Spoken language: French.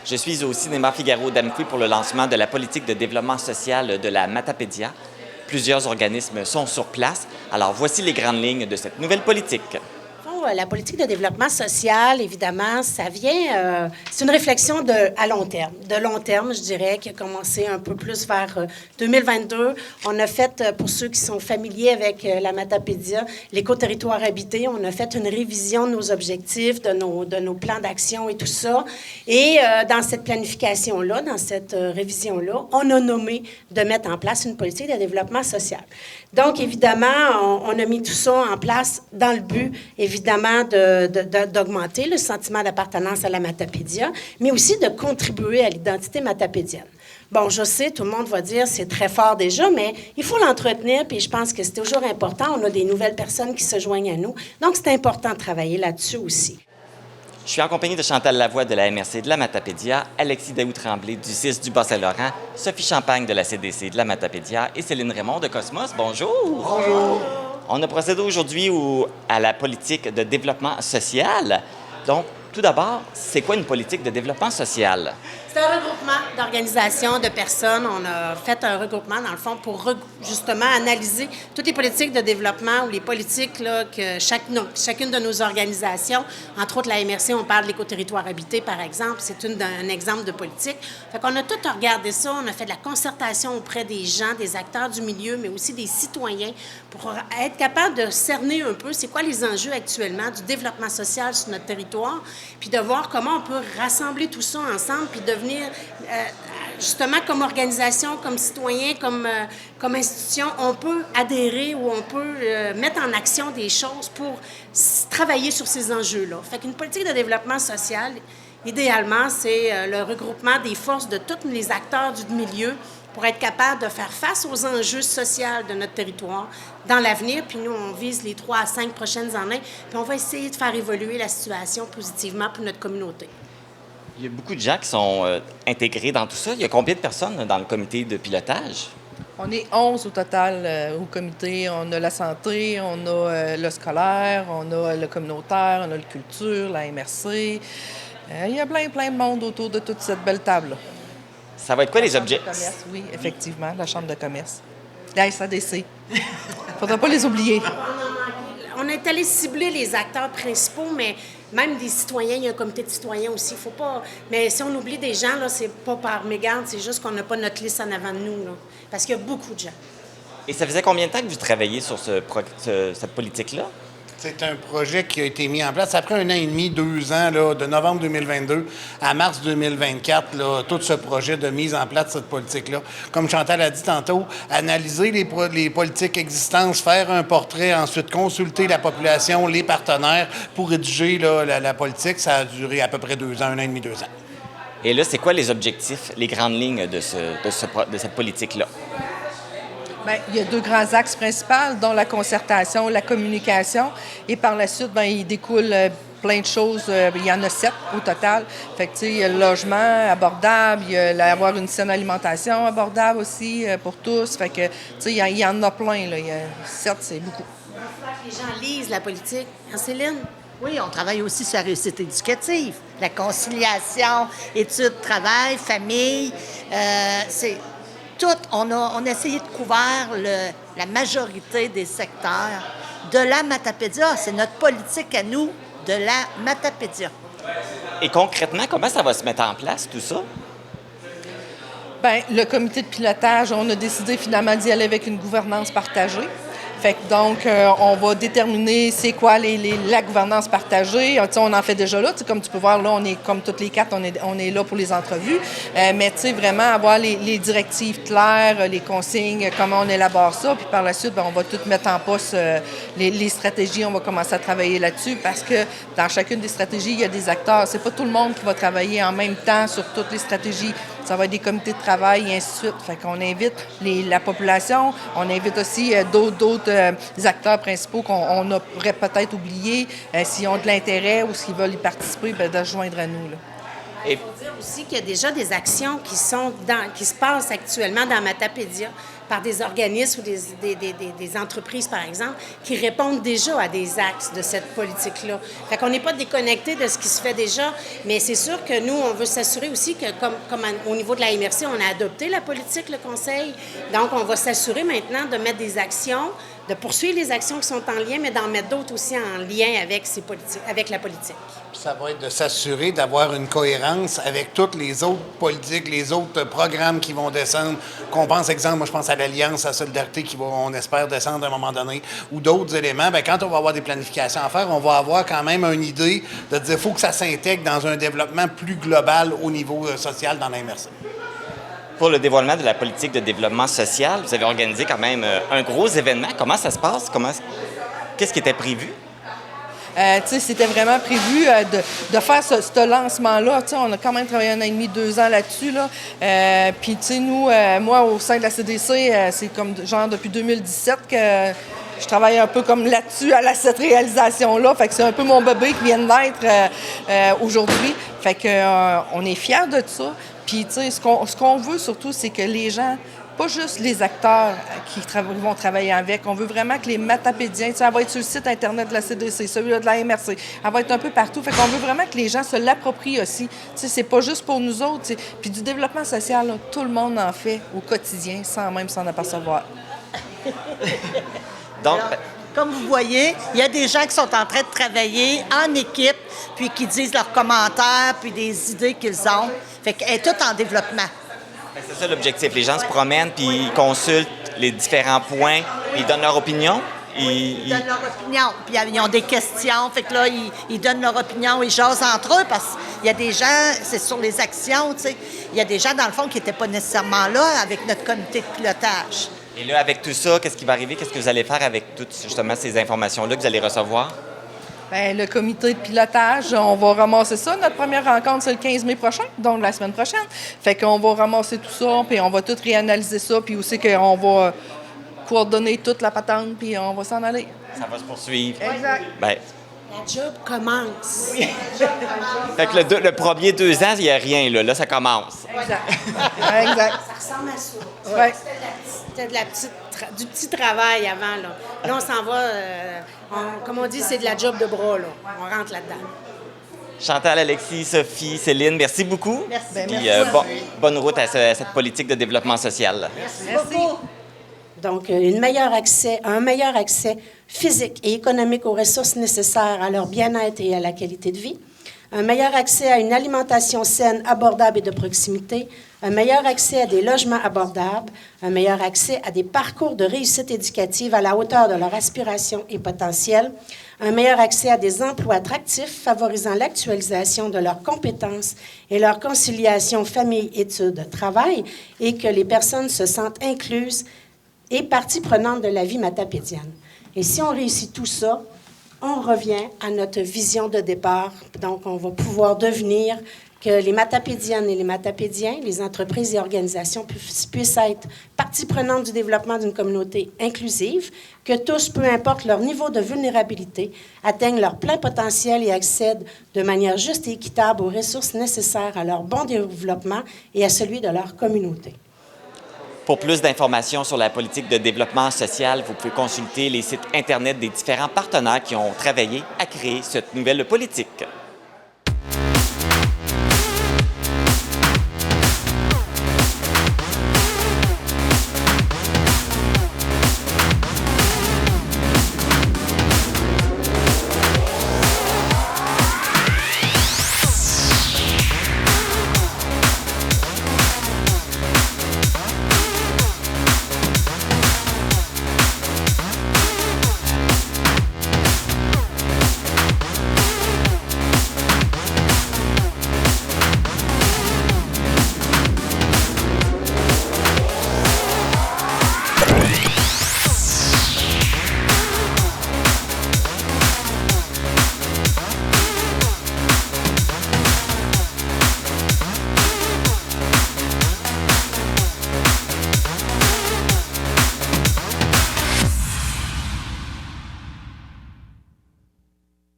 Je suis au Cinéma Figaro d'Amqui pour le lancement de la politique de développement social de la Matapédia. Plusieurs organismes sont sur place. Alors, voici les grandes lignes de cette nouvelle politique. La politique de développement social, évidemment, ça vient, c'est une réflexion à long terme. De long terme, je dirais, qui a commencé un peu plus vers 2022. On a fait, pour ceux qui sont familiers avec la Matapédia, l'éco-territoire habité, on a fait une révision de nos objectifs, de nos plans d'action et tout ça. Et dans cette planification-là, dans cette révision-là, on a nommé de mettre en place une politique de développement social. Donc, évidemment, on a mis tout ça en place dans le but, évidemment, d'augmenter le sentiment d'appartenance à la Matapédia, mais aussi de contribuer à l'identité matapédienne. Bon, je sais, tout le monde va dire c'est très fort déjà, mais il faut l'entretenir, puis je pense que c'est toujours important. On a des nouvelles personnes qui se joignent à nous, donc c'est important de travailler là-dessus aussi. Je suis en compagnie de Chantal Lavoie de la MRC de la Matapédia, Alexis Daou-Tremblay du CIS du Bas-Saint-Laurent, Sophie Champagne de la CDC de la Matapédia et Céline Raymond de Cosmos. Bonjour! Bonjour! On a procédé aujourd'hui à la politique de développement social. Donc, tout d'abord, c'est quoi une politique de développement social? C'est un regroupement d'organisations, de personnes. On a fait un regroupement, dans le fond, pour justement analyser toutes les politiques de développement ou les politiques là, que chacune de nos organisations, entre autres la MRC, on parle de l'éco-territoire habité, par exemple, c'est un exemple de politique. Fait qu'on a tout regardé ça, on a fait de la concertation auprès des gens, des acteurs du milieu, mais aussi des citoyens, pour être capable de cerner un peu c'est quoi les enjeux actuellement du développement social sur notre territoire, puis de voir comment on peut rassembler tout ça ensemble, puis devenir justement, comme organisation, comme citoyen, comme institution, on peut adhérer ou on peut mettre en action des choses pour travailler sur ces enjeux-là. Fait qu'une politique de développement social, idéalement, c'est le regroupement des forces de tous les acteurs du milieu pour être capable de faire face aux enjeux sociaux de notre territoire dans l'avenir. Puis nous, on vise les 3 à 5 prochaines années, puis on va essayer de faire évoluer la situation positivement pour notre communauté. Il y a beaucoup de gens qui sont intégrés dans tout ça. Il y a combien de personnes dans le comité de pilotage? On est 11 au total au comité. On a la santé, on a le scolaire, on a le communautaire, on a le culture, la MRC. Il y a plein de monde autour de toute cette belle table-là. Ça va être quoi les objectifs? Oui, effectivement, la Chambre de commerce. La SADC. Il ne faudra pas les oublier. On est allé cibler les acteurs principaux, mais même des citoyens, il y a un comité de citoyens aussi. Faut pas. Mais si on oublie des gens, là, c'est pas par mégarde, c'est juste qu'on n'a pas notre liste en avant de nous, là, parce qu'il y a beaucoup de gens. Et ça faisait combien de temps que vous travailliez sur cette politique-là? C'est un projet qui a été mis en place après 1 an et demi, 2 ans, là, de novembre 2022 à mars 2024, là, tout ce projet de mise en place de cette politique-là. Comme Chantal a dit tantôt, analyser les politiques existantes, faire un portrait, ensuite consulter la population, les partenaires pour rédiger là, la politique. Ça a duré à peu près 2 ans, 1 an et demi, 2 ans. Et là, c'est quoi les objectifs, les grandes lignes de cette politique-là? Bien, il y a 2 grands axes principaux, dont la concertation, la communication. Et par la suite, bien, il découle plein de choses. Il y en a 7 au total. Fait que, tu sais, il y a le logement abordable, il y a avoir une saine alimentation abordable aussi pour tous. Fait que, tu sais, il y en a plein, là. 7, c'est beaucoup. Il va falloir que les gens lisent la politique. Hein, Céline? Oui, on travaille aussi sur la réussite éducative, la conciliation, études, travail, famille. C'est tout. On a essayé de couvrir la majorité des secteurs de la Matapédia. C'est notre politique à nous de la Matapédia. Et concrètement, comment ça va se mettre en place, tout ça? Bien, le comité de pilotage, on a décidé finalement d'y aller avec une gouvernance partagée. Fait que donc, on va déterminer c'est quoi la gouvernance partagée. On en fait déjà là. Comme tu peux voir, là, on est comme toutes les 4, on est là pour les entrevues. Mais vraiment avoir les directives claires, les consignes, comment on élabore ça. Puis par la suite, bien, on va tout mettre en place les stratégies. On va commencer à travailler là-dessus parce que dans chacune des stratégies, il y a des acteurs. C'est pas tout le monde qui va travailler en même temps sur toutes les stratégies. Ça va être des comités de travail et ainsi de suite. Fait qu'on invite la population, on invite aussi d'autres acteurs principaux qu'on aurait peut-être oubliés. S'ils ont de l'intérêt ou s'ils veulent y participer, bien, de se joindre à nous, là. Il faut dire aussi qu'il y a déjà des actions qui se passent actuellement dans Matapédia. par des organismes ou des entreprises, par exemple, qui répondent déjà à des axes de cette politique-là. Fait qu'on n'est pas déconnecté de ce qui se fait déjà, mais c'est sûr que nous, on veut s'assurer aussi que, comme au niveau de la MRC, on a adopté la politique, le Conseil. Donc, on va s'assurer maintenant de mettre des actions, de poursuivre les actions qui sont en lien, mais d'en mettre d'autres aussi en lien avec avec la politique. Puis ça va être de s'assurer d'avoir une cohérence avec toutes les autres politiques, les autres programmes qui vont descendre. Qu'on pense, exemple, moi je pense à l'Alliance, à la Solidarité qui va, on espère, descendre à un moment donné, ou d'autres éléments. Bien, quand on va avoir des planifications à faire, on va avoir quand même une idée de dire qu'il faut que ça s'intègre dans un développement plus global au niveau social dans la MRC. Pour le dévoilement de la politique de développement social, vous avez organisé quand même un gros événement. Comment ça se passe? Qu'est-ce qui était prévu? C'était vraiment prévu de faire ce lancement-là. On a quand même travaillé 1 an et demi, 2 ans là-dessus. Là. Puis, nous, moi, au sein de la CDC, c'est comme genre depuis 2017 que je travaille un peu comme là-dessus, à cette réalisation-là. Fait que c'est un peu mon bébé qui vient de naître aujourd'hui. Fait que on est fiers de ça. Puis, ce qu'on veut surtout, c'est que les gens, pas juste les acteurs qui vont travailler avec, on veut vraiment que les matapédiens, elle va être sur le site Internet de la CDC, celui-là de la MRC, elle va être un peu partout. Fait qu'on veut vraiment que les gens se l'approprient aussi. C'est pas juste pour nous autres. Puis du développement social, là, tout le monde en fait au quotidien sans même s'en apercevoir. Donc, Alors, comme vous voyez, il y a des gens qui sont en train de travailler en équipe, puis qui disent leurs commentaires, puis des idées qu'ils ont. Fait qu'elle est toute en développement. c'est ça l'objectif. Les gens se promènent puis ils consultent les différents points, ils donnent leur opinion. Ils donnent leur opinion, puis ils ont des questions. Fait que là, ils donnent leur opinion, ils jasent entre eux, parce qu'il y a des gens, c'est sur les actions, tu sais. Il y a des gens, dans le fond, qui n'étaient pas nécessairement là avec notre comité de pilotage. Et là, avec tout ça, qu'est-ce qui va arriver? Qu'est-ce que vous allez faire avec toutes, justement, ces informations-là que vous allez recevoir? Bien, le comité de pilotage, on va ramasser ça. Notre première rencontre, c'est le 15 mai prochain, donc la semaine prochaine. Fait qu'on va ramasser tout ça, puis on va tout réanalyser ça, puis aussi qu'on va coordonner toute la patente, puis on va s'en aller. Ça va se poursuivre. Exact. Bien. La job commence. Fait que le premier 2 ans, il n'y a rien, là. Là, ça commence. Exact. Exact. Ça ressemble à ça. Ouais. C'était du petit travail avant, là. Là, on s'en va, comme on dit, c'est de la job de bras, là. On rentre là-dedans. Chantal, Alexis, Sophie, Céline, merci beaucoup. Merci. Puis, bonne route à cette politique de développement social. Merci. Donc, un meilleur accès physique et économique aux ressources nécessaires à leur bien-être et à la qualité de vie, un meilleur accès à une alimentation saine, abordable et de proximité, un meilleur accès à des logements abordables, un meilleur accès à des parcours de réussite éducative à la hauteur de leurs aspirations et potentiels, un meilleur accès à des emplois attractifs favorisant l'actualisation de leurs compétences et leur conciliation famille-études-travail et que les personnes se sentent incluses et partie prenante de la vie matapédienne. Et si on réussit tout ça, on revient à notre vision de départ. Donc, on va pouvoir devenir que les matapédiennes et les matapédiens, les entreprises et organisations puissent être partie prenante du développement d'une communauté inclusive, que tous, peu importe leur niveau de vulnérabilité, atteignent leur plein potentiel et accèdent de manière juste et équitable aux ressources nécessaires à leur bon développement et à celui de leur communauté. Pour plus d'informations sur la politique de développement social, vous pouvez consulter les sites Internet des différents partenaires qui ont travaillé à créer cette nouvelle politique.